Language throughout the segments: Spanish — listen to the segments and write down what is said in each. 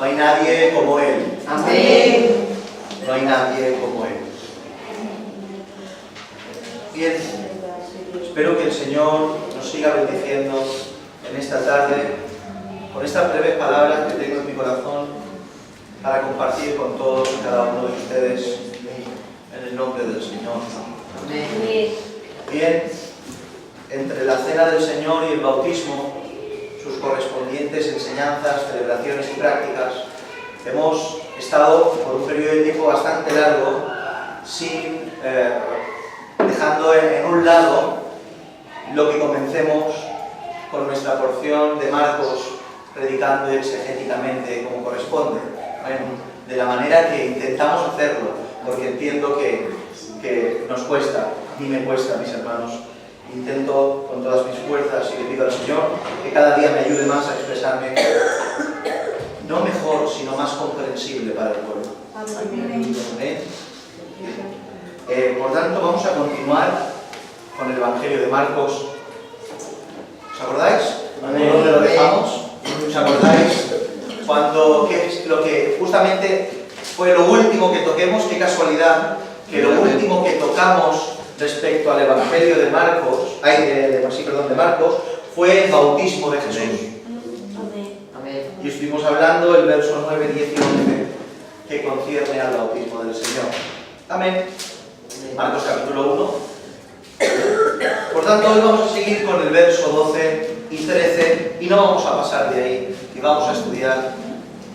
No hay nadie como Él. Amén. No hay nadie como Él. Bien, espero que el Señor nos siga bendiciendo en esta tarde con estas breves palabras que tengo en mi corazón para compartir con todos y cada uno de ustedes en el nombre del Señor. Amén. Bien, entre la cena del Señor y el bautismo, sus correspondientes enseñanzas, celebraciones y prácticas, hemos estado por un periodo de tiempo bastante largo dejando en un lado lo que comencemos con nuestra porción de Marcos, predicando exegéticamente como corresponde, de la manera que intentamos hacerlo, porque entiendo que nos cuesta, a mí me cuesta, mis hermanos. Intento con todas mis fuerzas y le pido al Señor que cada día me ayude más a expresarme, no mejor, sino más comprensible para el pueblo. Amén. Por tanto, vamos a continuar con el Evangelio de Marcos. ¿Os acordáis? ¿Dónde lo dejamos? ¿Os acordáis? ¿Qué es lo que justamente fue lo último que toquemos? Qué casualidad que lo último que tocamos respecto al Evangelio de Marcos, de Marcos, fue el bautismo de Jesús. Amén. Y estuvimos hablando el verso 9, 10 y 11 que concierne al bautismo del Señor. Amén. Marcos capítulo 1. Por tanto, hoy vamos a seguir con el verso 12 y 13 y no vamos a pasar de ahí y vamos a estudiar,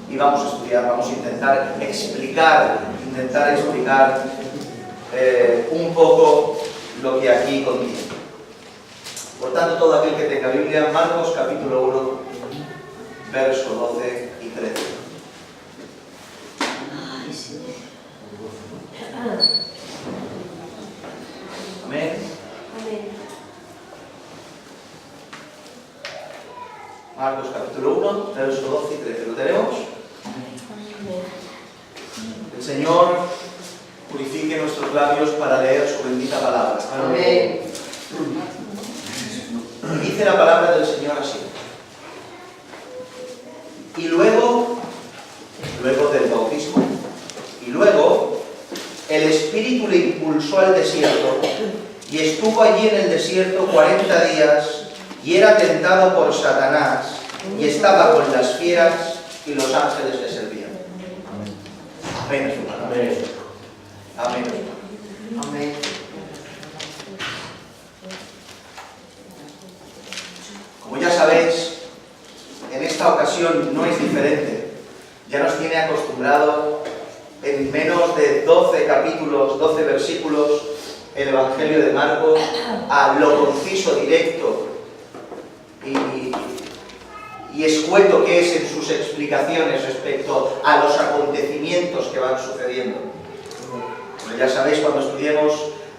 vamos a intentar explicar un poco lo que aquí contiene. Por tanto, todo aquel que tenga Biblia, Marcos capítulo 1, verso 12 y 13. Amén. Marcos capítulo 1, verso 12 y 13. ¿Lo tenemos? El Señor purifique nuestros labios para leer su bendita palabra. Amén. Y dice la palabra del Señor así. Y luego del bautismo, el Espíritu le impulsó al desierto, y estuvo allí en el desierto 40 días, y era tentado por Satanás, y estaba con las fieras, y los ángeles le servían. Amén. Amén. Amén. Amén. Como ya sabéis, en esta ocasión no es diferente. Ya nos tiene acostumbrado en menos de 12 capítulos, 12 versículos, el Evangelio de Marcos a lo conciso, directo y escueto que es en sus explicaciones respecto a los acontecimientos que van sucediendo. Como ya sabéis, cuando estudiemos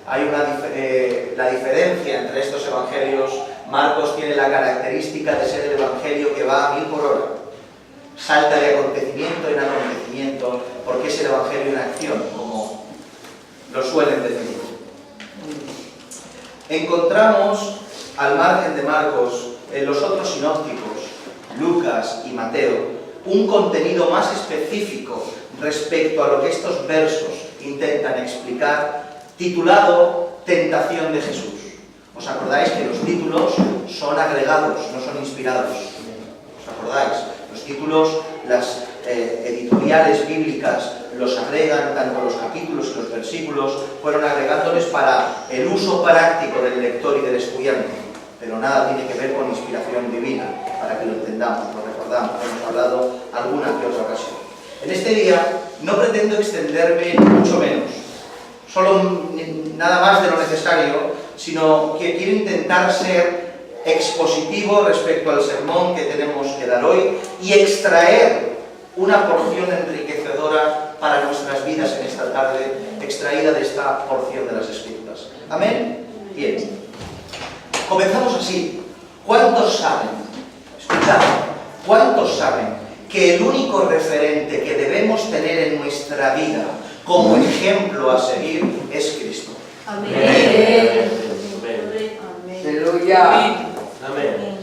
hay la diferencia entre estos evangelios. Marcos tiene la característica de ser el evangelio que va a 1000 por hora. Salta de acontecimiento en acontecimiento, porque es el evangelio en acción, como lo suelen decir. Encontramos, al margen de Marcos, en los otros sinópticos, Lucas y Mateo, un contenido más específico respecto a lo que estos versos intentan explicar, titulado Tentación de Jesús. ¿Os acordáis que los títulos son agregados, no son inspirados? ¿Os acordáis? Los títulos, las editoriales bíblicas los agregan, tanto los capítulos y los versículos, fueron agregándoles para el uso práctico del lector y del estudiante, pero nada tiene que ver con inspiración divina, para que lo entendamos, lo recordamos, hemos hablado alguna que otra ocasión. En este día no pretendo extenderme mucho menos, solo nada más de lo necesario, sino que quiero intentar ser expositivo respecto al sermón que tenemos que dar hoy y extraer una porción enriquecedora para nuestras vidas en esta tarde, extraída de esta porción de las Escrituras. ¿Amén? Bien. Comenzamos así. ¿Cuántos saben? Escuchad. ¿Cuántos saben que el único referente que debemos tener en nuestra vida como ejemplo a seguir es Cristo? Amén. Aleluya. Amén.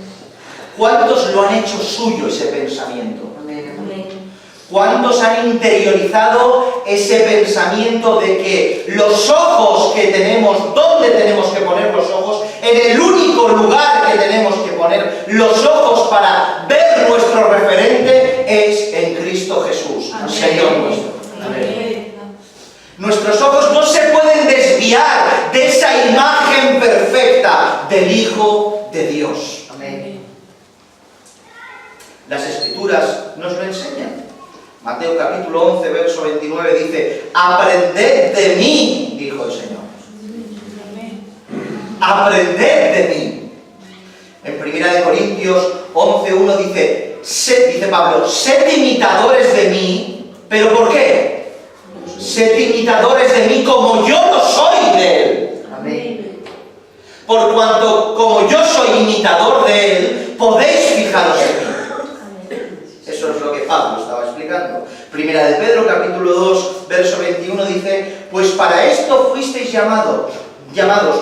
¿Cuántos lo han hecho suyo ese pensamiento? Amén. ¿Cuántos han interiorizado ese pensamiento de que los ojos que tenemos, ¿dónde tenemos que poner los ojos? En el único lugar que tenemos que poner los ojos para ver nuestro referente es en Cristo Jesús, Señor nuestro. Amén. Nuestros ojos no se pueden desviar de esa imagen perfecta del Hijo de Dios. Amén. Las Escrituras nos lo enseñan. Mateo capítulo 11, verso 29 dice: aprended de mí, dijo el Señor. Aprended de mí. En 1 Corintios 11:1 dice Pablo: sed imitadores de mí. ¿Pero por qué? Sed imitadores de mí como yo lo soy de Él. Amén. Por cuanto como yo soy imitador de Él, podéis fijaros en mí. Eso es lo que Pablo estaba explicando. Primera de Pedro, capítulo 2, verso 21 dice: pues para esto fuisteis llamados,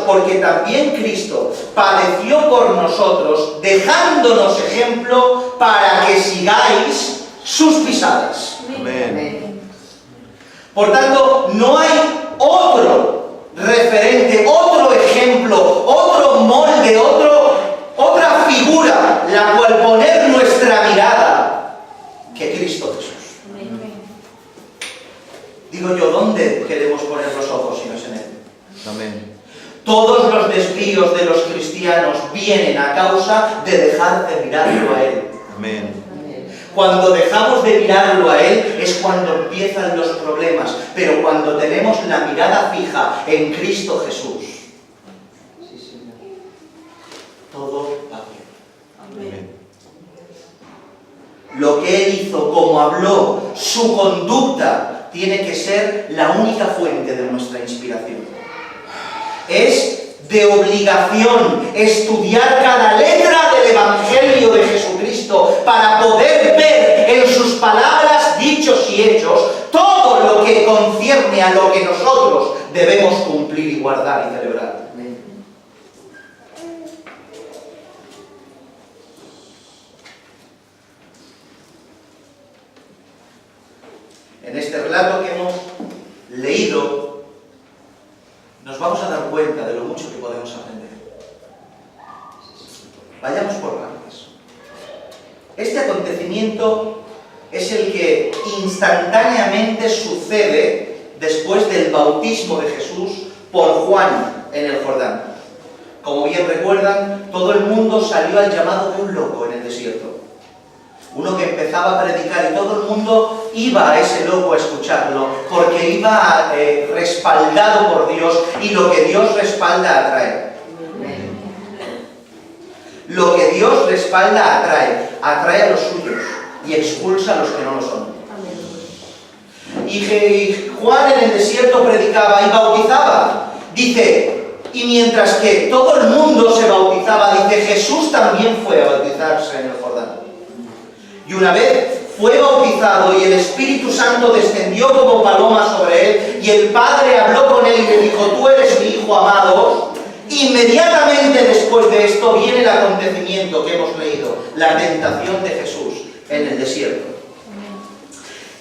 porque también Cristo padeció por nosotros, dejándonos ejemplo para que sigáis sus pisadas. Amén. Por tanto, no hay otro referente, otro ejemplo, otro molde, otra figura la cual poner nuestra mirada que Cristo Jesús. Digo yo, ¿dónde queremos poner los ojos si no es en Él? Amén. Todos los desvíos de los cristianos vienen a causa de dejar de mirarlo a Él. Amén. Cuando dejamos de mirarlo a Él es cuando empiezan los problemas, pero cuando tenemos la mirada fija en Cristo Jesús, todo va bien. Amén. Lo que Él hizo, como habló, su conducta, tiene que ser la única fuente de nuestra inspiración. Es de obligación estudiar cada letra del Evangelio de Jesucristo para poder ver en sus palabras, dichos y hechos todo lo que concierne a lo que nosotros debemos cumplir y guardar y celebrar. Amén. En este relato que hemos leído, nos vamos a dar cuenta de lo mucho que podemos aprender. Vayamos por partes. Este acontecimiento es el que instantáneamente sucede después del bautismo de Jesús por Juan en el Jordán. Como bien recuerdan, todo el mundo salió al llamado de un loco en el desierto. Uno que empezaba a predicar y todo el mundo iba a ese loco a escucharlo, porque iba respaldado por Dios, y lo que Dios respalda atrae. Lo que Dios respalda atrae a los suyos y expulsa a los que no lo son. Y Juan en el desierto predicaba y bautizaba. Dice, y mientras que todo el mundo se bautizaba, dice, Jesús también fue a bautizarse en el Jordán. Y una vez fue bautizado y el Espíritu Santo descendió como paloma sobre él, y el Padre habló con él y le dijo: tú eres mi Hijo amado. Inmediatamente después de esto viene el acontecimiento que hemos leído, la tentación de Jesús en el desierto.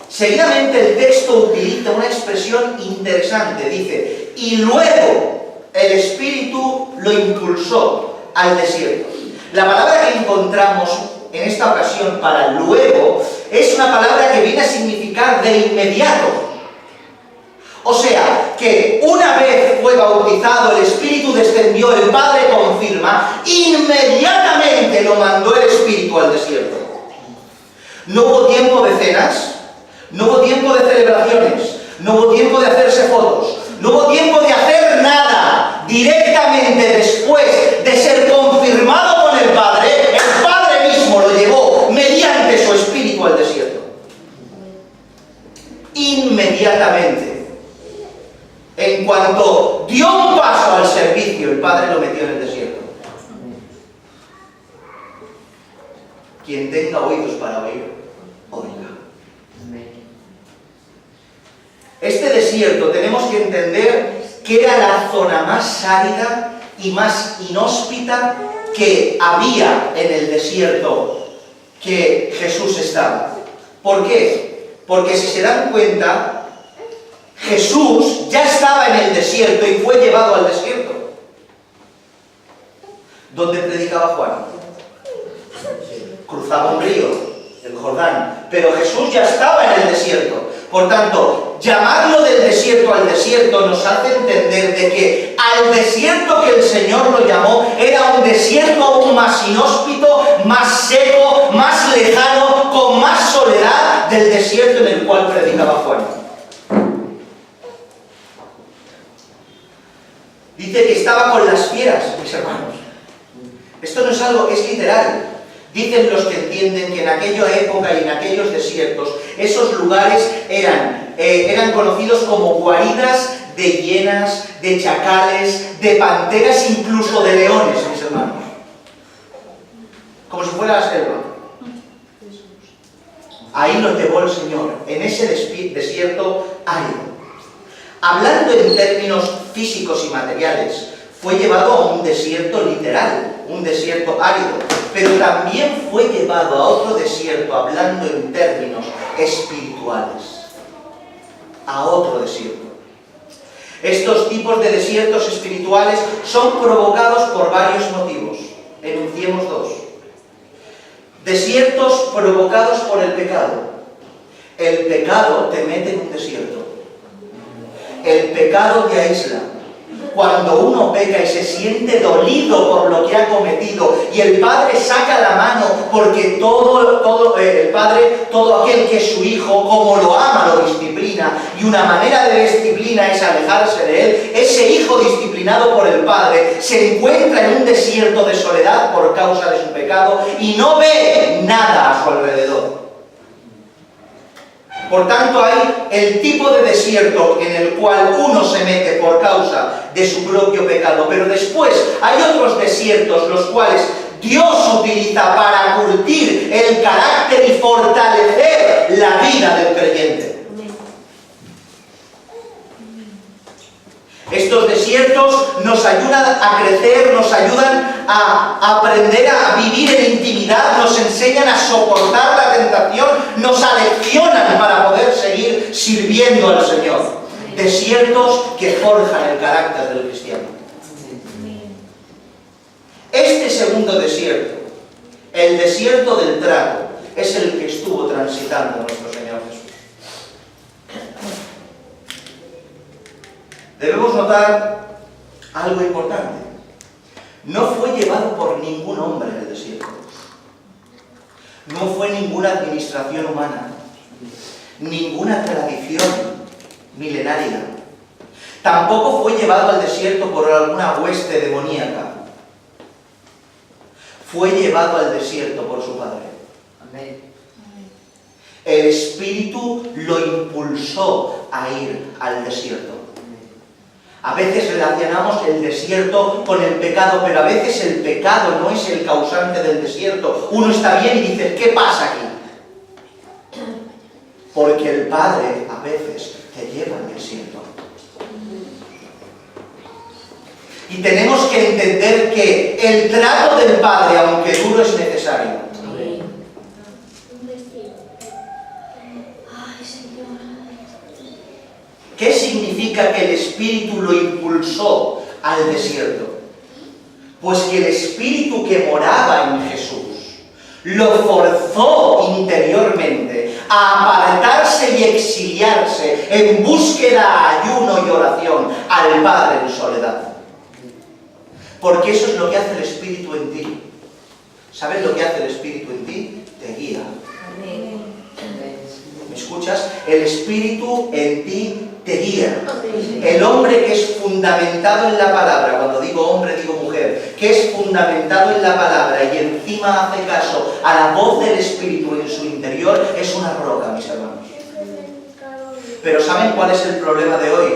Seguidamente el texto utiliza una expresión interesante, dice: y luego el Espíritu lo impulsó al desierto. La palabra que encontramos en esta ocasión para luego es una palabra que viene a significar de inmediato. O sea, que una vez fue bautizado, el Espíritu descendió, el Padre confirma, inmediatamente lo mandó el Espíritu al desierto. No hubo tiempo de cenas, no hubo tiempo de celebraciones, no hubo tiempo de hacerse fotos, no hubo tiempo de hacer nada. Directamente después de ser confirmado con el Padre mismo lo llevó mediante su Espíritu al desierto. Inmediatamente. En cuanto dio un paso al servicio, el Padre lo metió en el desierto. Quien tenga oídos para oír, oiga. Este desierto tenemos que entender que era la zona más árida y más inhóspita que había en el desierto que Jesús estaba. ¿Por qué? Porque si se dan cuenta, Jesús ya estaba en el desierto y fue llevado al desierto. ¿Dónde predicaba Juan? Cruzaba un río, el Jordán, pero Jesús ya estaba en el desierto. Por tanto, llamarlo del desierto al desierto nos hace entender de que al desierto que el Señor lo llamó era un desierto aún más inhóspito, más seco, más lejano, con más soledad del desierto en el cual predicaba Juan. Dice que estaba con las fieras, mis hermanos. Esto no es algo, es literal. Dicen los que entienden que en aquella época y en aquellos desiertos, esos lugares eran conocidos como guaridas de hienas, de chacales, de panteras, incluso de leones, mis hermanos. Como si fuera la selva. Ahí nos llevó el Señor, en ese desierto árido. Hablando en términos físicos y materiales, fue llevado a un desierto literal, un desierto árido, pero también fue llevado a otro desierto, hablando en términos espirituales, a otro desierto. Estos tipos de desiertos espirituales son provocados por varios motivos. Enunciemos dos. Desiertos provocados por el pecado. El pecado te mete en un desierto. El pecado te aísla. Cuando uno peca y se siente dolido por lo que ha cometido y el Padre saca la mano porque el Padre, todo aquel que es su hijo, como lo ama, lo disciplina, y una manera de disciplina es alejarse de él, ese hijo disciplinado por el Padre se encuentra en un desierto de soledad por causa de su pecado y no ve nada a su alrededor. Por tanto, hay el tipo de desierto en el cual uno se mete por causa de su propio pecado, pero después hay otros desiertos los cuales Dios utiliza para curtir el carácter y fortalecer la vida del creyente. Estos desiertos nos ayudan a crecer, nos ayudan a aprender a vivir en intimidad, nos enseñan a soportar la tentación, nos aleccionan para poder seguir sirviendo al Señor. Desiertos que forjan el carácter del cristiano. Este segundo desierto, el desierto del trato, es el que estuvo transitando nuestro Señor Jesús. Debemos notar algo importante. No fue llevado por ningún hombre en el desierto. No fue ninguna administración humana, ninguna tradición milenaria. Tampoco fue llevado al desierto por alguna hueste demoníaca. Fue llevado al desierto por su Padre. Amén. El Espíritu lo impulsó a ir al desierto. A veces relacionamos el desierto con el pecado, pero a veces el pecado no es el causante del desierto. Uno está bien y dice, ¿qué pasa aquí? Porque el Padre a veces te lleva al desierto. Y tenemos que entender que el trato del Padre, aunque duro, es necesario. ¿Qué significa que el Espíritu lo impulsó al desierto? Pues que el Espíritu que moraba en Jesús lo forzó interiormente a apartarse y exiliarse en búsqueda, ayuno y oración al Padre en soledad. Porque eso es lo que hace el Espíritu en ti. ¿Sabes lo que hace el Espíritu en ti? Te guía. ¿Me escuchas? El Espíritu en ti te guía. El hombre que es fundamentado en la palabra, cuando digo hombre digo mujer, que es fundamentado en la palabra y encima hace caso a la voz del Espíritu en su interior, es una roca, mis hermanos. Pero ¿saben cuál es el problema de hoy?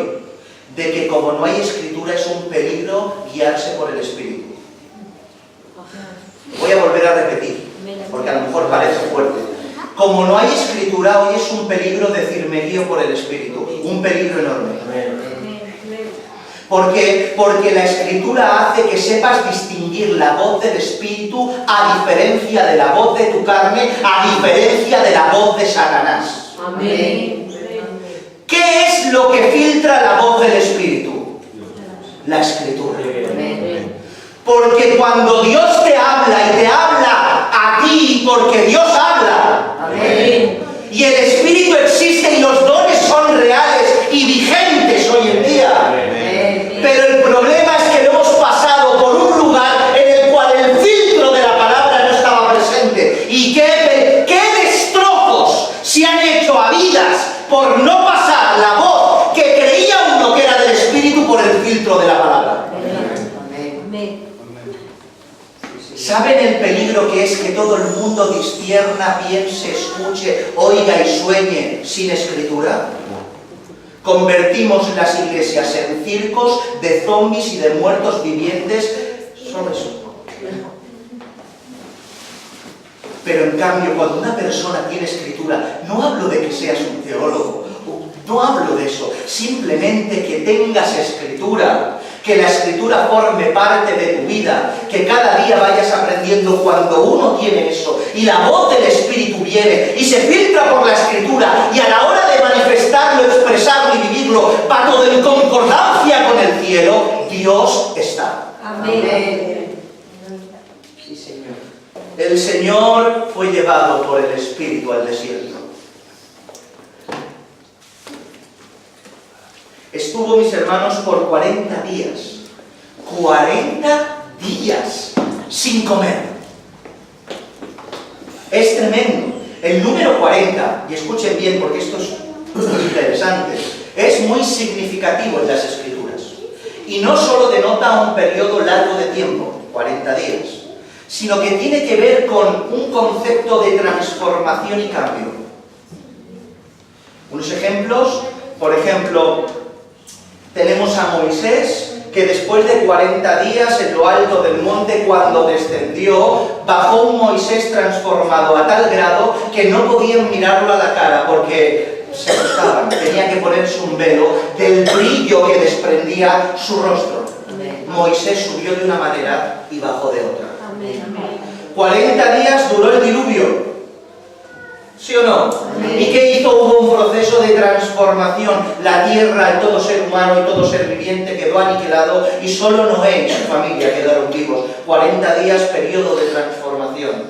De que como no hay escritura es un peligro guiarse por el Espíritu. Voy a volver a repetir, porque a lo mejor parece fuerte. Como no hay escritura, hoy es un peligro decir me guío por el Espíritu, un peligro enorme. ¿Por qué? Porque la escritura hace que sepas distinguir la voz del Espíritu a diferencia de la voz de tu carne, a diferencia de la voz de Satanás. Amén. ¿Qué es lo que filtra la voz del Espíritu? La Escritura. Amén. Porque cuando Dios te habla y te habla a ti, porque Dios habla, Amén. y el Espíritu existe y los dones son reales y vigentes hoy en día. Amén. Pero el problema es que lo hemos pasado por un lugar en el cual el filtro de la palabra no estaba presente. ¿Y qué destrozos se han hecho a vidas por no pasar la voz que creía uno que era del Espíritu por el filtro de la palabra? Amén. ¿Saben el peligro que es que todo el mundo discierna, piense, escuche, oiga y sueñe sin Escritura? Convertimos las iglesias en circos de zombies y de muertos vivientes. Solo eso. Pero en cambio, cuando una persona tiene Escritura, no hablo de que seas un teólogo, no hablo de eso, simplemente que tengas Escritura, que la Escritura forme parte de tu vida, que cada día vayas aprendiendo. Cuando uno tiene eso y la voz del Espíritu viene y se filtra por la Escritura y a la hora de manifestarlo, expresarlo y vivirlo va todo en concordancia con el cielo, Dios está. Amén. Sí, Señor. El Señor fue llevado por el Espíritu al desierto. Estuvo, mis hermanos, por 40 días. 40 días sin comer. Es tremendo. El número 40, y escuchen bien porque esto es interesante, es muy significativo en las Escrituras. Y no solo denota un periodo largo de tiempo, 40 días, sino que tiene que ver con un concepto de transformación y cambio. Unos ejemplos, por ejemplo, tenemos a Moisés, que después de 40 días en lo alto del monte, cuando descendió, bajó un Moisés transformado a tal grado que no podían mirarlo a la cara porque se asustaban. Tenía que ponerse un velo del brillo que desprendía su rostro. Moisés subió de una manera y bajó de otra. 40 días duró el diluvio. ¿Sí o no? Amén. ¿Y qué hizo? Hubo un proceso de transformación. La tierra, todo ser humano y todo ser viviente quedó aniquilado y solo Noé y su familia quedaron vivos. 40 días, periodo de transformación.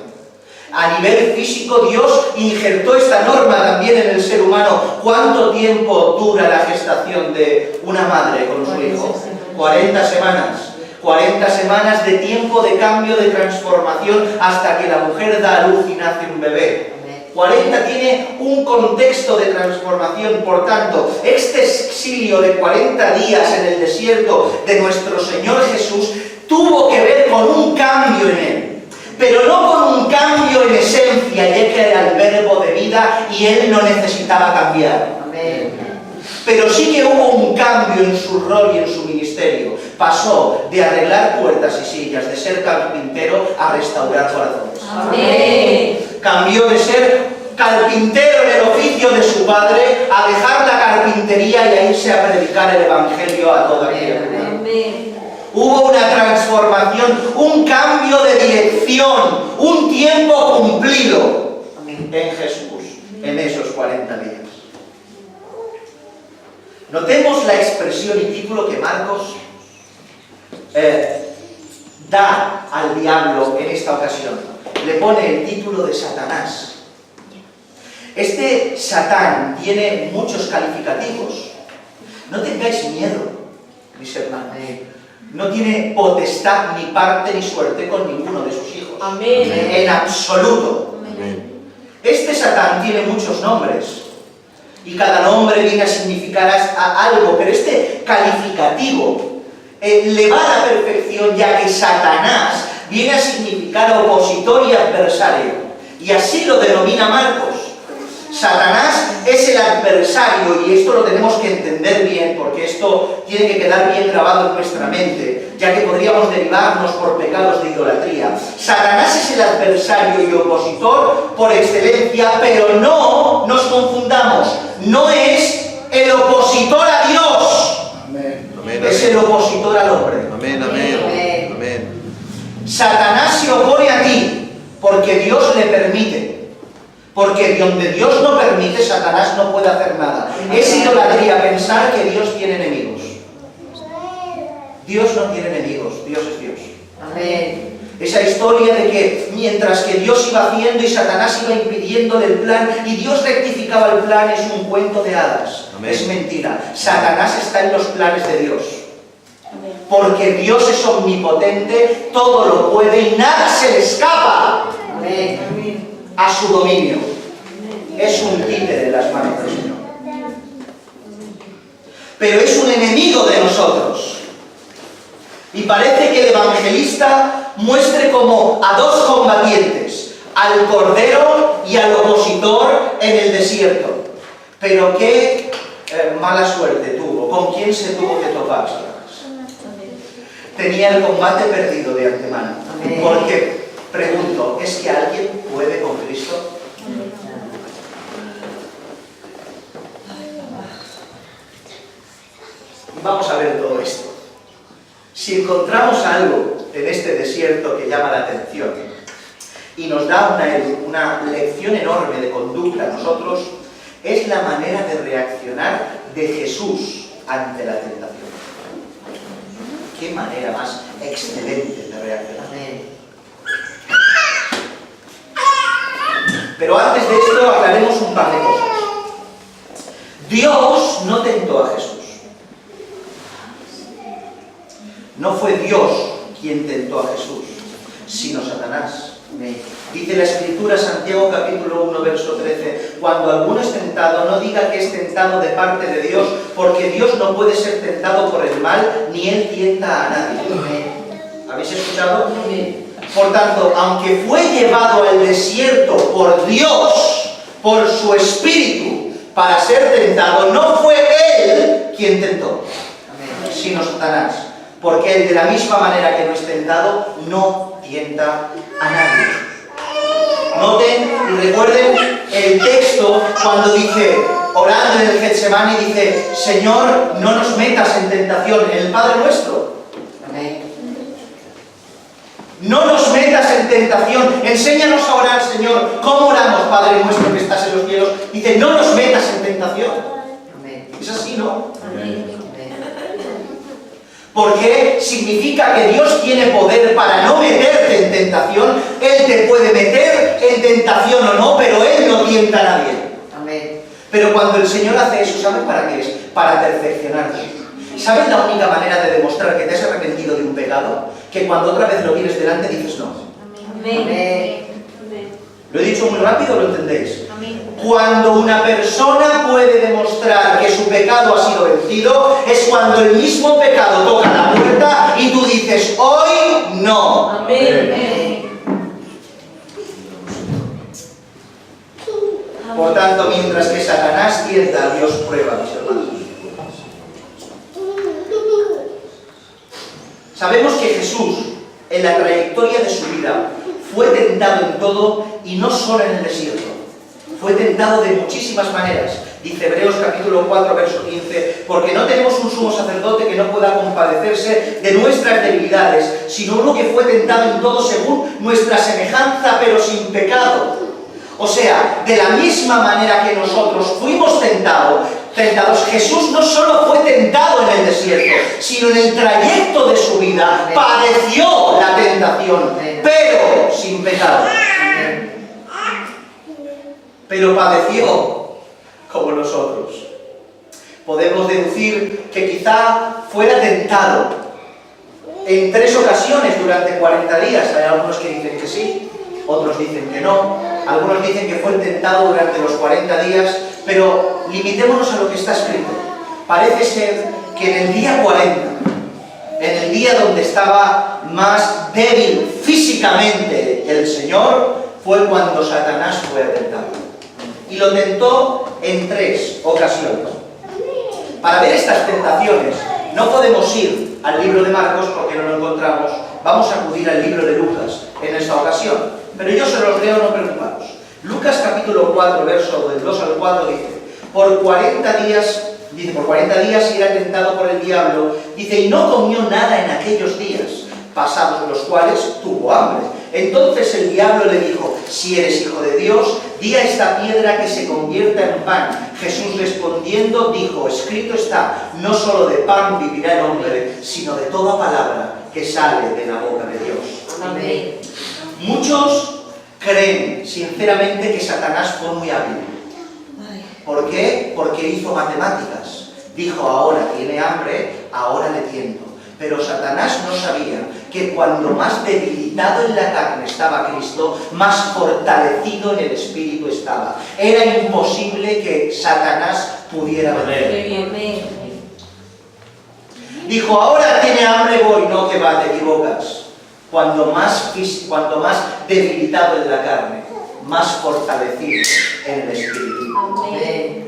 A nivel físico, Dios injertó esta norma también en el ser humano. ¿Cuánto tiempo dura la gestación de una madre con su hijo? 40 semanas. 40 semanas de tiempo de cambio, de transformación, hasta que la mujer da a luz y nace un bebé. 40 tiene un contexto de transformación. Por tanto, este exilio de 40 días en el desierto de nuestro Señor Jesús tuvo que ver con un cambio en Él, pero no con un cambio en esencia, ya que era el verbo de vida y Él no necesitaba cambiar. Amén. Pero sí que hubo un cambio en su rol y en su ministerio. Pasó de arreglar puertas y sillas, de ser carpintero, a restaurar corazones. Amén. Cambió de ser carpintero en el oficio de su padre a dejar la carpintería y a irse a predicar el Evangelio a toda criatura. Hubo una transformación, un cambio de dirección, un tiempo cumplido en Jesús, en esos 40 días. Notemos la expresión y título que Marcos da al diablo en esta ocasión. Le pone el título de Satanás. Este Satán tiene muchos calificativos. No tengáis miedo, mis hermanos. No tiene potestad, ni parte, ni suerte con ninguno de sus hijos. Amén. En absoluto. Este Satán tiene muchos nombres. Y cada nombre viene a significar algo, pero este calificativo le va a la perfección, ya que Satanás viene a significar opositor y adversario. Y así lo denomina Marcos. Satanás es el adversario, y esto lo tenemos que entender bien, porque esto tiene que quedar bien grabado en nuestra mente, ya que podríamos derivarnos por pecados de idolatría. Satanás es el adversario y opositor por excelencia, pero no nos confundamos, no es el opositor a Dios, es el opositor al hombre. Amén, amén, amén. Satanás se opone a ti porque Dios le permite. Porque donde Dios no permite, Satanás no puede hacer nada. Es idolatría pensar que Dios tiene enemigos. Dios no tiene enemigos, Dios es Dios. Amén. Esa historia de que mientras que Dios iba haciendo y Satanás iba impidiéndole el plan y Dios rectificaba el plan es un cuento de hadas. Amén. Es mentira. Satanás está en los planes de Dios. Amén. Porque Dios es omnipotente, todo lo puede y nada se le escapa. Amén. A su dominio. Amén. Es un títere en las manos del Señor. Pero es un enemigo de nosotros. Y parece que el evangelista muestre como a dos combatientes, al cordero y al opositor en el desierto. Pero qué mala suerte tuvo, ¿con quién se tuvo que topar Satanás? Tenía el combate perdido de antemano. Porque, pregunto, ¿es que alguien puede con Cristo? Vamos a ver todo esto. Si encontramos algo en este desierto que llama la atención y nos da una lección enorme de conducta a nosotros, es la manera de reaccionar de Jesús ante la tentación. Qué manera más excelente de reaccionar. Pero antes de esto aclaremos un par de cosas. Dios no tentó a Jesús. No fue Dios quien tentó a Jesús, sino Satanás. Dice la Escritura, Santiago capítulo 1, verso 13, cuando alguno es tentado, no diga que es tentado de parte de Dios, porque Dios no puede ser tentado por el mal, ni Él tienta a nadie. ¿Habéis escuchado? Por tanto, aunque fue llevado al desierto por Dios, por su Espíritu, para ser tentado, no fue Él quien tentó, sino Satanás. Porque Él, de la misma manera que no es tentado, no tienta a nadie. Noten y recuerden el texto cuando dice, orando en el Getsemaní, dice, Señor, no nos metas en tentación, en el Padre Nuestro. Amén. No nos metas en tentación. Enséñanos a orar, Señor. ¿Cómo oramos, Padre Nuestro que estás en los cielos? Dice, no nos metas en tentación. Amén. Es así, ¿no? Amén. Porque significa que Dios tiene poder para no meterte en tentación. Él te puede meter en tentación o no, pero Él no tienta a nadie. Amén. Pero cuando el Señor hace eso, ¿sabes para qué es? Para perfeccionarte. ¿Sabes la única manera de demostrar que te has arrepentido de un pecado? Que cuando otra vez lo tienes delante dices no. Amén. Amén. ¿Lo he dicho muy rápido o lo entendéis? Amén. Cuando una persona puede demostrar que su pecado ha sido vencido, es cuando el mismo pecado toca la puerta y tú dices, hoy no. Amén. Por tanto, mientras que Satanás tienta, Dios prueba, mis hermanos. Sabemos que Jesús, en la trayectoria de su vida, fue tentado en todo y no solo en el desierto. Fue tentado de muchísimas maneras. Dice Hebreos capítulo 4, verso 15, porque no tenemos un sumo sacerdote que no pueda compadecerse de nuestras debilidades, sino uno que fue tentado en todo según nuestra semejanza, pero sin pecado. O sea, de la misma manera que nosotros fuimos tentados, Jesús no solo fue tentado en el desierto, sino en el trayecto de su vida padeció la tentación, pero sin pecado. Pero padeció como nosotros. Podemos deducir que quizá fuera tentado en 3 ocasiones durante 40 días. Hay algunos que dicen que sí, otros dicen que no. Algunos dicen que fue tentado durante los 40 días, pero limitémonos a lo que está escrito. Parece ser que en el día 40, en el día donde estaba más débil físicamente el Señor, fue cuando Satanás fue a tentarlo. Y lo tentó en 3 ocasiones. Para ver estas tentaciones, no podemos ir al libro de Marcos porque no lo encontramos. Vamos a acudir al libro de Lucas en esta ocasión. Pero yo se los leo, no preocupados. Lucas capítulo 4, verso del 2 al 4 dice, por 40 días era tentado por el diablo, dice, y no comió nada en aquellos días, pasados los cuales tuvo hambre. Entonces el diablo le dijo: si eres hijo de Dios, di a esta piedra que se convierta en pan. Jesús respondiendo dijo: escrito está, no solo de pan vivirá el hombre, sino de toda palabra que sale de la boca de Dios. Amén. Muchos creen sinceramente que Satanás fue muy hábil. ¿Por qué? Porque hizo matemáticas. Dijo: ahora tiene hambre, ahora le tiento. Pero Satanás no sabía que cuando más debilitado en la carne estaba Cristo, más fortalecido en el espíritu estaba. Era imposible que Satanás pudiera vencer. Dijo: ahora tiene hambre, voy. No, que va, te equivocas. Cuanto más debilitado en la carne, más fortalecido en el espíritu. Amén.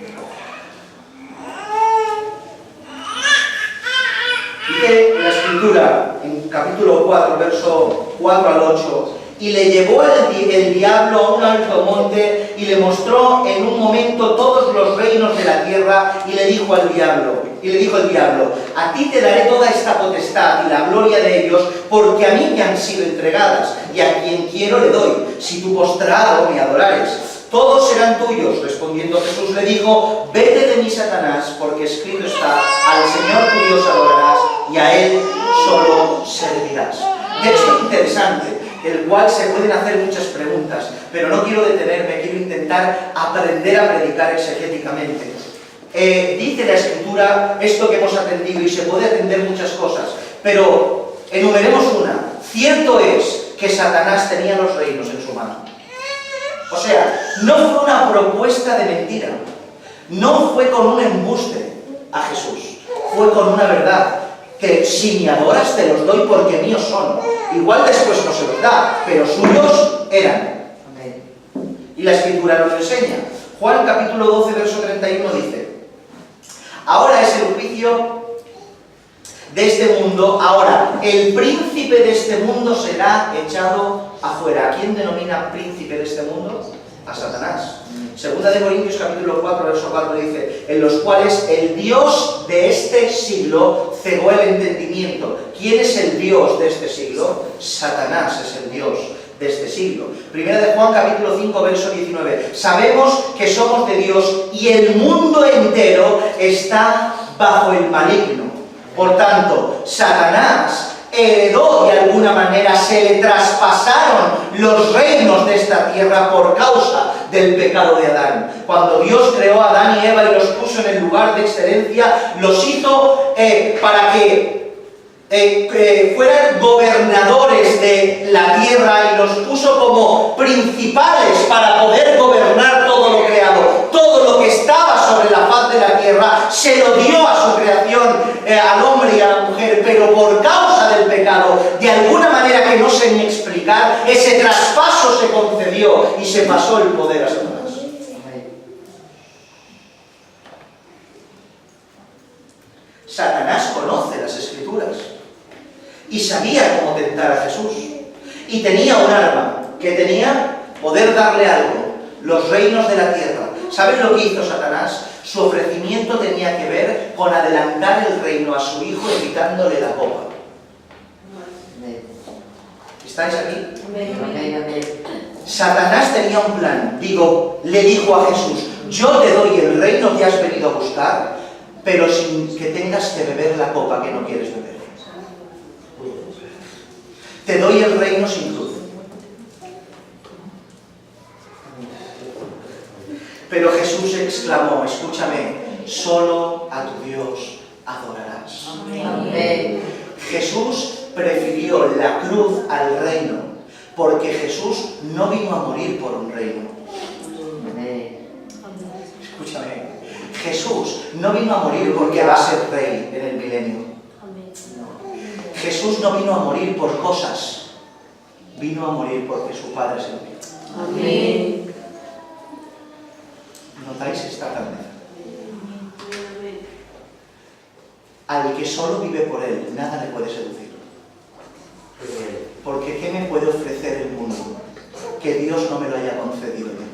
Dice la Escritura en capítulo 4, verso 4 al 8: y le llevó el diablo a un alto monte y le mostró en un momento todos los reinos de la tierra, y le dijo el diablo: a ti te daré toda esta potestad y la gloria de ellos, porque a mí me han sido entregadas, y a quien quiero le doy, si tú postrado me adorares. Todos serán tuyos. Respondiendo Jesús le dijo: vete de mí, Satanás, porque escrito está, al Señor tu Dios adorarás, y a Él solo servirás. Texto interesante, del cual se pueden hacer muchas preguntas, pero no quiero detenerme, quiero intentar aprender a predicar exegéticamente. Dice la Escritura esto que hemos atendido, y se puede atender muchas cosas, pero enumeremos una. Cierto es que Satanás tenía los reinos en su mano. O sea, no fue una propuesta de mentira, no fue con un embuste a Jesús, fue con una verdad, que si me adoras te los doy porque míos son. Igual después no se los da, pero suyos eran. Y la Escritura nos enseña. Juan capítulo 12, verso 31 dice: ahora es el juicio de este mundo, ahora el príncipe de este mundo será echado afuera. ¿A quién denomina príncipe de este mundo? A Satanás. Segunda de Corintios capítulo 4, verso 4 dice: en los cuales el Dios de este siglo cegó el entendimiento. ¿Quién es el Dios de este siglo? Satanás es el Dios de este siglo. Primera de Juan capítulo 5, verso 19: sabemos que somos de Dios y el mundo entero está bajo el maligno. Por tanto, Satanás heredó de alguna manera, se le traspasaron los reinos de esta tierra por causa del pecado de Adán. Cuando Dios creó a Adán y Eva y los puso en el lugar de excelencia, los hizo para que fueran gobernadores de la tierra, y los puso como principales para poder gobernar todo lo creado. Todo lo que estaba sobre la faz de la tierra se lo dio a su creación, al hombre y a la mujer, pero por causa del pecado, de alguna manera que no sé ni explicar, ese traspaso se concedió y se pasó el poder a Satanás. Satanás conoce las Escrituras y sabía cómo tentar a Jesús, y tenía un arma, que tenía poder darle algo: los reinos de la tierra. ¿Saben lo que hizo Satanás? Su ofrecimiento tenía que ver con adelantar el reino a su hijo, evitándole la copa. ¿Estáis aquí? Satanás tenía un plan. Le dijo a Jesús: yo te doy el reino que has venido a buscar, pero sin que tengas que beber la copa que no quieres beber. Te doy el reino sin cruz. Pero Jesús exclamó: escúchame, solo a tu Dios adorarás. Amén. Jesús prefirió la cruz al reino, porque Jesús no vino a morir por un reino. Escúchame, Jesús no vino a morir porque va a ser rey en el milenio. Jesús no vino a morir por cosas, vino a morir porque su Padre se lo dio. Amén. ¿Notáis esta grandeza? Al que solo vive por Él, nada le puede seducir. Porque ¿qué me puede ofrecer el mundo que Dios no me lo haya concedido ya?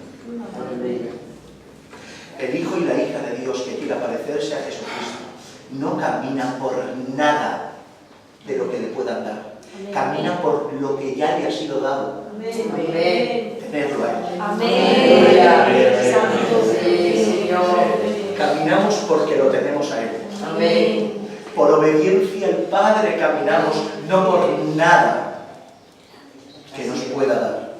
El Hijo y la hija de Dios que quiera parecerse a Jesucristo no camina por nada de lo que le puedan dar. Camina por lo que ya le ha sido dado. Amén. Tenerlo a Él. Amén. Santo Señor. Caminamos porque lo tenemos a Él. Amén. Por obediencia al Padre caminamos, no por nada que nos pueda dar.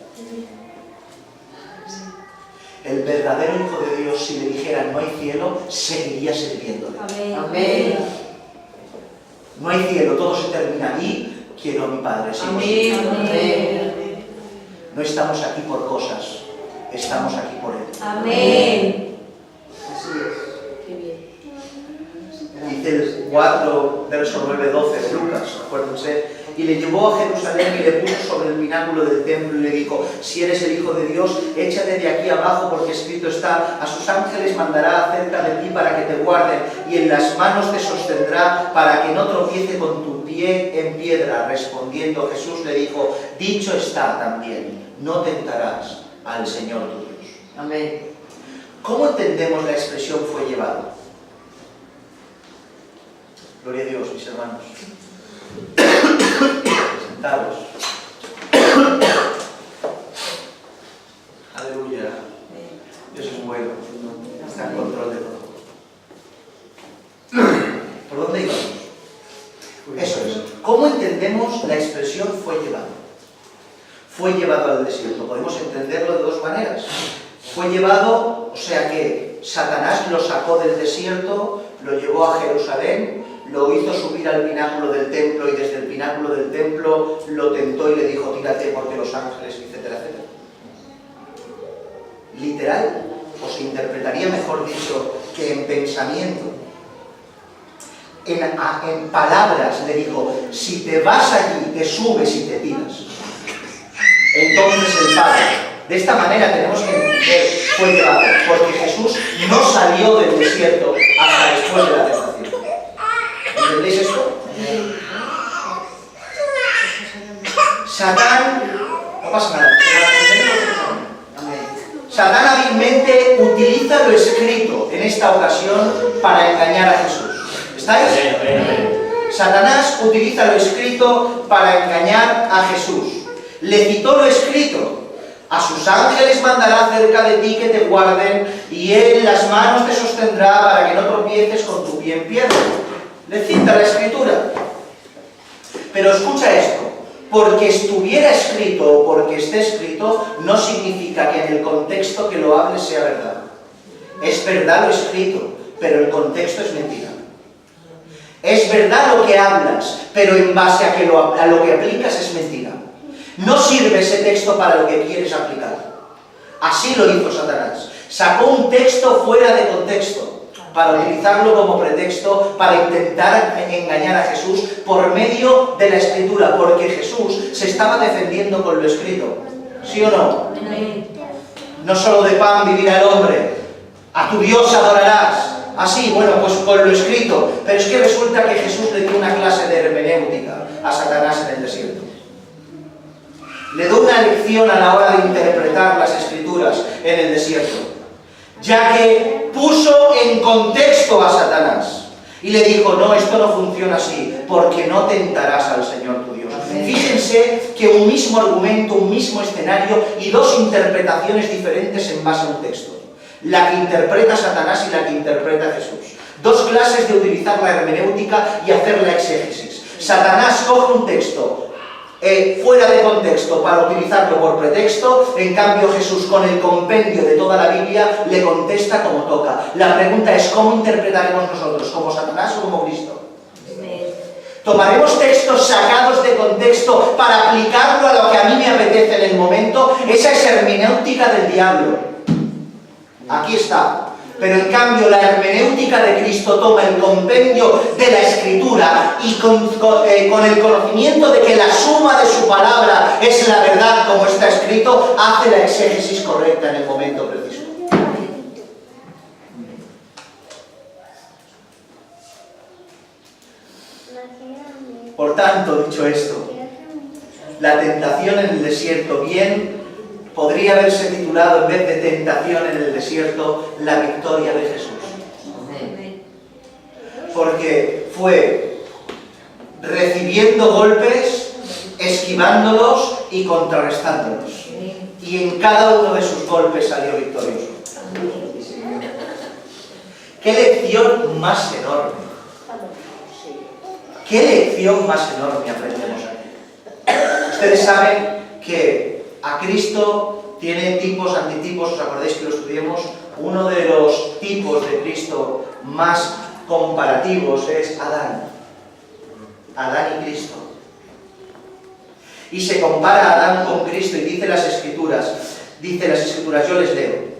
El verdadero Hijo de Dios, si le dijera no hay cielo, seguiría sirviéndole. Amén. No hay cielo, todo se termina ahí, quiero a mi Padre. Sigo sirviendo. Amén. No estamos aquí por cosas, estamos aquí por Él. Amén. Así es. Qué bien. Dice el 4, verso 9-12 de Lucas, acuérdense. Y le llevó a Jerusalén y le puso sobre el pináculo del templo y le dijo: si eres el Hijo de Dios, échate de aquí abajo, porque escrito está: a sus ángeles mandará acerca de ti para que te guarden, y en las manos te sostendrá para que no tropiece con tu pie en piedra. Respondiendo Jesús le dijo: dicho está también, no tentarás al Señor tu Dios. Amén. ¿Cómo entendemos la expresión fue llevado? Gloria a Dios, mis hermanos. Sentados. Aleluya. Dios es bueno. Está en control de todo. ¿Por dónde íbamos? Eso es. ¿Cómo entendemos la expresión fue llevado? Fue llevado al desierto. Podemos entenderlo de dos maneras. Fue llevado, o sea que Satanás lo sacó del desierto, lo llevó a Jerusalén, lo hizo subir al pináculo del templo y desde el pináculo del templo lo tentó y le dijo: tírate porque los ángeles, etcétera, etcétera. Literal, o se interpretaría mejor dicho que en pensamiento. En palabras le dijo: si te vas allí, te subes y te tiras. Entonces el Padre, de esta manera tenemos que entender, fue llevado, porque Jesús no salió del desierto hasta después de la tentación. ¿Entendéis esto? Satán, no pasa nada, Satán hábilmente utiliza lo escrito en esta ocasión para engañar a Jesús. ¿Estáis? Satanás utiliza lo escrito para engañar a Jesús. Le citó lo escrito: a sus ángeles mandará cerca de ti que te guarden, y él las manos te sostendrá para que no tropieces con tu pie en piedra. Le cita la escritura. Pero escucha esto: porque estuviera escrito o porque esté escrito, no significa que en el contexto que lo hables sea verdad. Es verdad lo escrito, pero el contexto es mentira. Es verdad lo que hablas, pero en base a lo que aplicas es mentira. No sirve ese texto para lo que quieres aplicar. Así lo hizo Satanás. Sacó un texto fuera de contexto para utilizarlo como pretexto para intentar engañar a Jesús por medio de la Escritura, porque Jesús se estaba defendiendo con lo escrito. ¿Sí o no? No solo de pan vivirá el hombre, a tu Dios adorarás. Así, bueno, pues con lo escrito. Pero es que resulta que Jesús le dio una clase de hermenéutica a Satanás en el desierto. Le dio una lección a la hora de interpretar las Escrituras en el desierto, ya que puso en contexto a Satanás y le dijo: no, esto no funciona así, porque no tentarás al Señor tu Dios. Fíjense que un mismo argumento, un mismo escenario y dos interpretaciones diferentes en base a un texto. La que interpreta Satanás y la que interpreta Jesús. Dos clases de utilizar la hermenéutica y hacer la exégesis. Satanás coge un texto fuera de contexto para utilizarlo por pretexto, en cambio Jesús, con el compendio de toda la Biblia, le contesta como toca. La pregunta es: ¿cómo interpretaremos nosotros? ¿Como Satanás o como Cristo? ¿Tomaremos textos sacados de contexto para aplicarlo a lo que a mí me apetece en el momento? Esa es hermenéutica del diablo. Aquí está. Pero en cambio la hermenéutica de Cristo toma el compendio de la Escritura y con el conocimiento de que la suma de su palabra es la verdad como está escrito, hace la exégesis correcta en el momento preciso. Por tanto, dicho esto, la tentación en el desierto bien podría haberse titulado, en vez de tentación en el desierto, la victoria de Jesús. Porque fue recibiendo golpes esquivándolos y contrarrestándolos. Y en cada uno de sus golpes salió victorioso. ¡Qué lección más enorme! ¡Qué lección más enorme aprendemos aquí! Ustedes saben que a Cristo tiene tipos, antitipos, ¿os acordáis que lo estudiemos? Uno de los tipos de Cristo más comparativos es Adán. Adán y Cristo. Y se compara a Adán con Cristo y dice las Escrituras, yo les leo.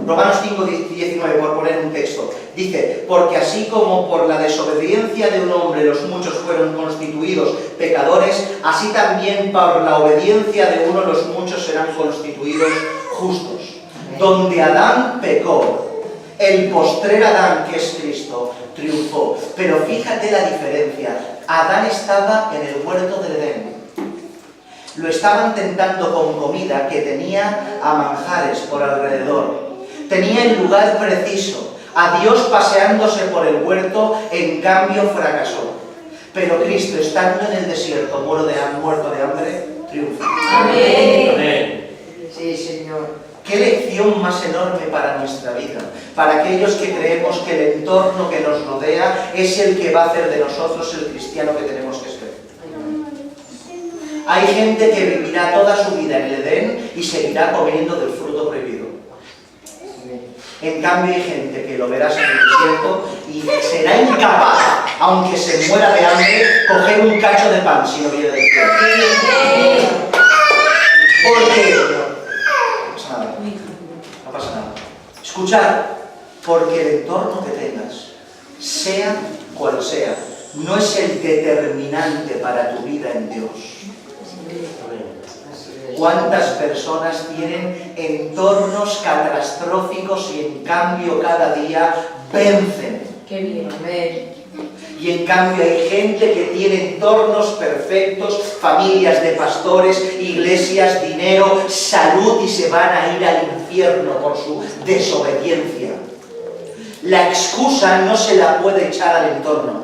Romanos 5, 19, por poner un texto, dice, porque así como por la desobediencia de un hombre los muchos fueron constituidos pecadores, así también por la obediencia de uno los muchos serán constituidos justos. Donde Adán pecó, el postrer Adán, que es Cristo, triunfó. Pero fíjate la diferencia, Adán estaba en el huerto del Edén. Lo estaban tentando con comida que tenía a manjares por alrededor. Tenía el lugar preciso, a Dios paseándose por el huerto, en cambio fracasó. Pero Cristo, estando en el desierto, muerto de hambre, triunfa. Amén. Amén. Sí, Señor. ¡Qué lección más enorme para nuestra vida! Para aquellos que creemos que el entorno que nos rodea es el que va a hacer de nosotros el cristiano que tenemos que ser. Hay gente que vivirá toda su vida en el Edén y seguirá comiendo del fruto prohibido. En cambio hay gente que lo verás en el desierto y será incapaz, aunque se muera de hambre, coger un cacho de pan si no viene del cielo. Porque no pasa nada. Escuchad, porque el entorno que tengas, sea cual sea, no es el determinante para tu vida en Dios. ¿Cuántas personas tienen entornos catastróficos y en cambio cada día vencen? Qué bien. Amén. Y en cambio hay gente que tiene entornos perfectos, familias de pastores, iglesias, dinero, salud y se van a ir al infierno por su desobediencia. La excusa no se la puede echar al entorno,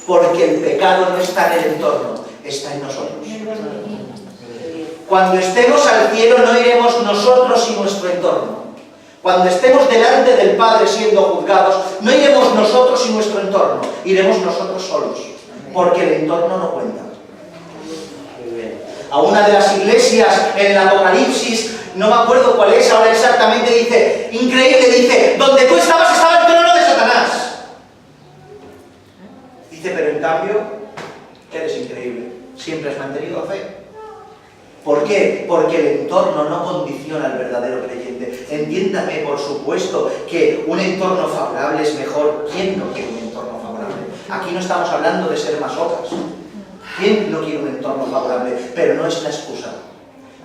porque el pecado no está en el entorno, está en nosotros. Cuando estemos al cielo no iremos nosotros y nuestro entorno. Cuando estemos delante del Padre siendo juzgados, no iremos nosotros y nuestro entorno, iremos nosotros solos, porque el entorno no cuenta. A una de las iglesias en el Apocalipsis, no me acuerdo cuál es ahora exactamente, dice, increíble, dice, donde tú estabas estaba el trono de Satanás. Dice, pero en cambio, eres increíble, siempre has mantenido la fe. ¿Por qué? Porque el entorno no condiciona al verdadero creyente. Entiéndame, por supuesto, que un entorno favorable es mejor. ¿Quién no quiere un entorno favorable? Aquí no estamos hablando de ser masocas. ¿Quién no quiere un entorno favorable? Pero no es la excusa.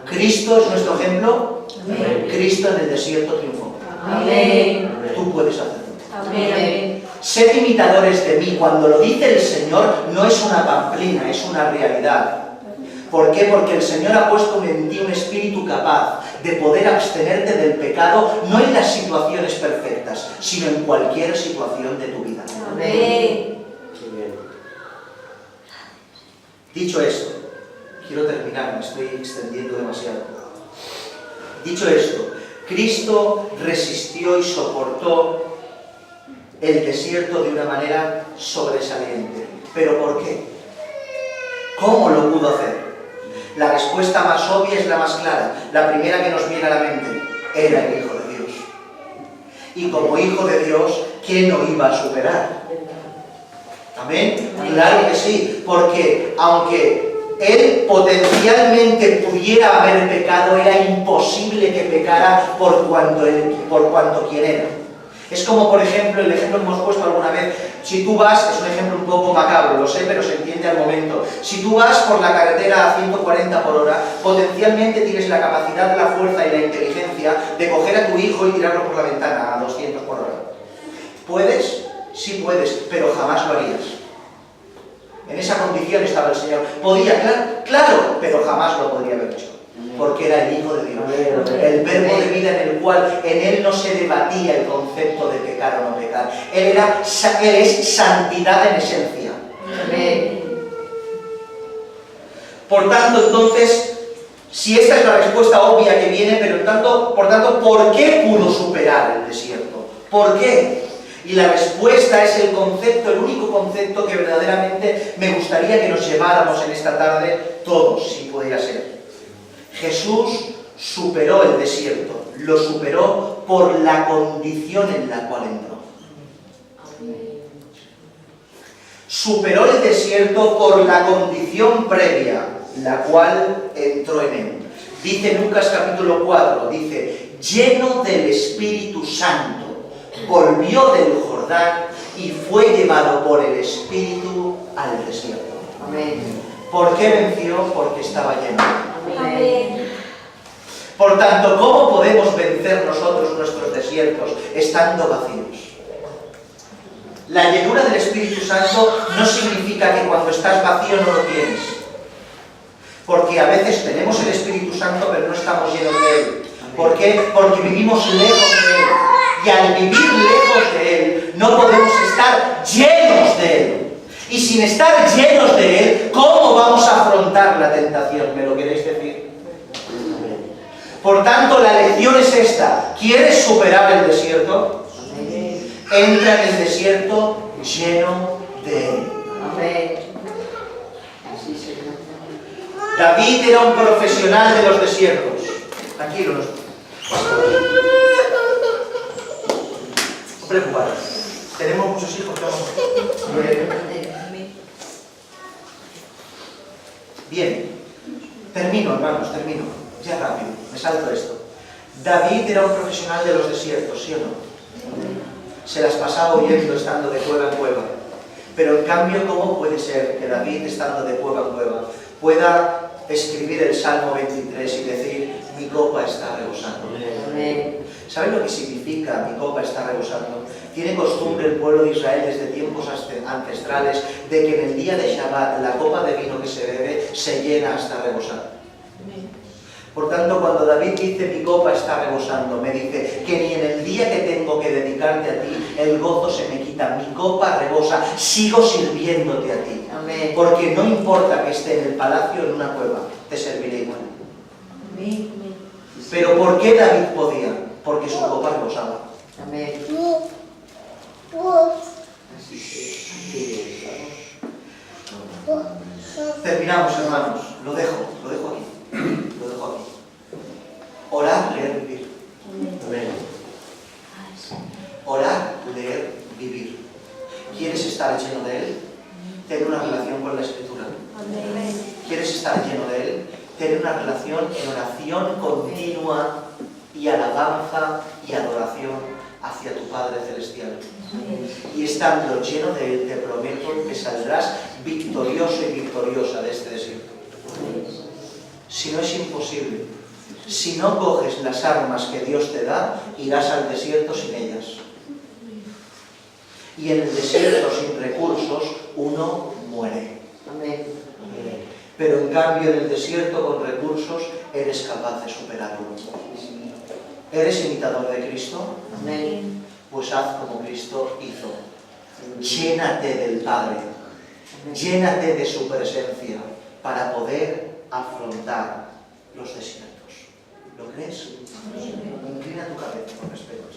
¿Cristo es nuestro ejemplo? Amén. Cristo en el desierto triunfó. Amén. Tú puedes hacerlo. Amén. Sed imitadores de mí. Cuando lo dice el Señor, no es una pamplina, es una realidad. ¿Por qué? Porque el Señor ha puesto en ti un espíritu capaz de poder abstenerte del pecado, no en las situaciones perfectas, sino en cualquier situación de tu vida. Amén. Dicho esto, quiero terminar, me estoy extendiendo demasiado. Dicho esto, Cristo resistió y soportó el desierto de una manera sobresaliente. ¿Pero por qué? ¿Cómo lo pudo hacer? La respuesta más obvia es la más clara. La primera que nos viene a la mente, era el Hijo de Dios. Y como Hijo de Dios, ¿quién lo iba a superar? ¿Amén? Claro que sí, porque aunque Él potencialmente pudiera haber pecado, era imposible que pecara por cuanto quien era. Es como, por ejemplo, el ejemplo que hemos puesto alguna vez. Si tú vas, es un ejemplo un poco macabro, lo sé, pero se entiende al momento. Si tú vas por la carretera a 140 por hora, potencialmente tienes la capacidad, la fuerza y la inteligencia de coger a tu hijo y tirarlo por la ventana a 200 por hora. ¿Puedes? Sí puedes, pero jamás lo harías. En esa condición estaba el Señor. Podía, claro, pero jamás lo podría haber hecho. Porque era el Hijo de Dios, el verbo de vida en el cual en Él no se debatía el concepto de pecar o no pecar. Él es santidad en esencia. Amén. Por tanto, entonces, si esta es la respuesta obvia que viene, pero por tanto, ¿por qué pudo superar el desierto? ¿Por qué? Y la respuesta es el concepto, el único concepto que verdaderamente me gustaría que nos lleváramos en esta tarde todos, si pudiera ser. Jesús superó el desierto, lo superó por la condición en la cual entró. Superó el desierto por la condición previa, la cual entró en él. Dice Lucas capítulo 4, dice, lleno del Espíritu Santo, volvió del Jordán y fue llevado por el Espíritu al desierto. Amén. ¿Por qué venció? Porque estaba lleno. Amén. Por tanto, ¿cómo podemos vencer nosotros nuestros desiertos estando vacíos? La llenura del Espíritu Santo no significa que cuando estás vacío no lo tienes. Porque a veces tenemos el Espíritu Santo pero no estamos llenos de Él. ¿Por qué? Porque vivimos lejos de Él. Y al vivir lejos de Él no podemos estar llenos de Él. Y sin estar llenos de Él, ¿cómo vamos a afrontar la tentación? ¿Me lo queréis decir? Por tanto, la lección es esta. ¿Quieres superar el desierto? Entra en el desierto lleno de Él. Amén. David era un profesional de los desiertos. Tranquilo, no preocuparos. Tenemos muchos hijos que vamos a... Bien. Termino, hermanos, termino. Ya rápido, me salto esto. David era un profesional de los desiertos, ¿sí o no? Se las pasaba huyendo, estando de cueva en cueva. Pero en cambio, ¿cómo puede ser que David, estando de cueva en cueva, pueda escribir el Salmo 23 y decir, mi copa está rebosando? ¿Saben lo que significa mi copa está rebosando? Tiene costumbre el pueblo de Israel desde tiempos ancestrales de que en el día de Shabbat la copa de vino que se bebe se llena hasta rebosar. Por tanto, cuando David dice mi copa está rebosando, me dice que ni en el día que tengo que dedicarte a ti, el gozo se me quita, mi copa rebosa, sigo sirviéndote a ti. Amén. Porque no importa que esté en el palacio o en una cueva, te serviré igual. Amén. Pero ¿por qué David podía? Porque su copa rebosaba. Amén. Terminamos, hermanos. Lo dejo aquí. Lo dejo aquí. Orar, leer, vivir. Orar, leer, vivir. ¿Quieres estar lleno de Él? Ten una relación con la Escritura. ¿Quieres estar lleno de Él? Ten una relación en oración continua y alabanza y adoración hacia tu Padre Celestial. Y estando lleno de Él, te prometo que saldrás victorioso y victoriosa de este desierto. Si no, es imposible. Si no coges las armas que Dios te da, irás al desierto sin ellas. Y en el desierto sin recursos, uno muere. Amén. Pero en cambio en el desierto con recursos, eres capaz de superarlo. ¿Eres imitador de Cristo? Amén. Pues haz como Cristo hizo. Llénate del Padre. Llénate de su presencia para poder afrontar los desiertos. ¿Lo crees? Inclina tu cabeza con respeto.